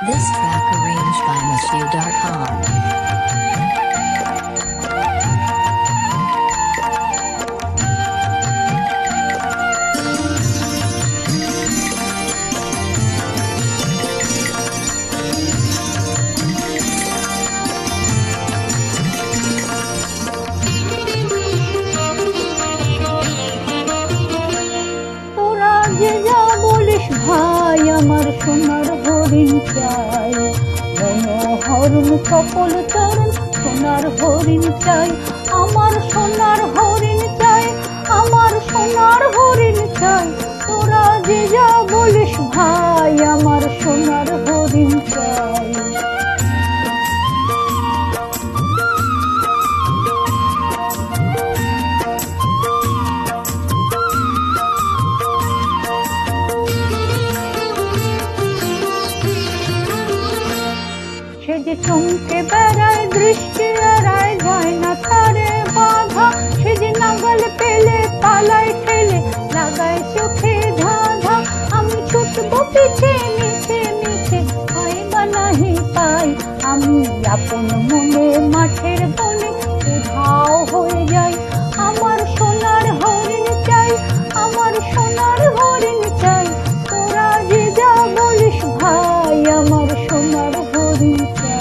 This track arranged by Mashu.com. তোরা যে যা বলিস ভাই, আমার সোনার হরিণ চাই। মনোহরণ সকল চরণ সোনার হরিণ চাই, আমার সোনার হরিণ চাই, আমার সোনার হরিণ চাই। তোরা যে যা বলিস ভাই, আমার সোনার হরিণ চাই। সে যে চমকে বেড়ায়, দৃষ্টি এড়ায়, যায় না তারে বাধা। সে যে নাগাল পেলে পালায় ঠেলে, লাগায় চোখে ধাঁধা। আমি ছুটবো পিছে মিছে মিছে, পাই বা নাহি পাই। আমি আপন মনে মাঠের বনে উধাও হয়ে যাই। আমার সোনার হরিণ চাই, আমার সোনার হরিণ চাই। তোরা যে যা বলিস ভাই, আমার সোনার হরিণ চাই।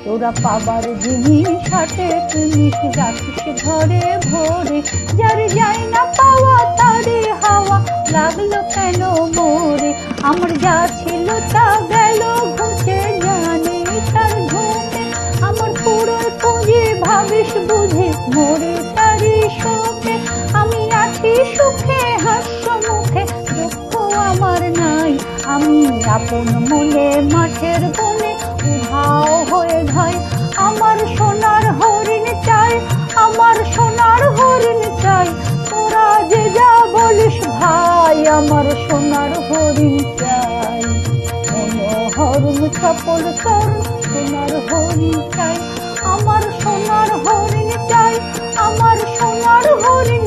তোরা পাবার জিনিস হাটে জিনিস রাখিস ঘরে ভরে। যার যায় না পাওয়া তারে হাওয়া লাগলো কেন মোরে। আমার যা ছিল তা গেল ঘুচে, জানে তার ধুমে। আমার পুরো পুঁজি ভাবিস বুঝে, মোরে তারি শোকে। আমি আছি সুখে হাস্য মুখে, দুঃখ আমার নাই। আমি আপন মনে মাঠের বনে উধাও হয়ে যাই। আমার সোনার হরিণ চাই, আমার সোনার হরিণ চাই। তোরা যে যা বলিস ভাই, আমার সোনার হরিণ চাই। মনোহরণ সকল চরণ সোনার হরিণ চাই, আমার সোনার হরিণ চাই, আমার সোনার হরিণ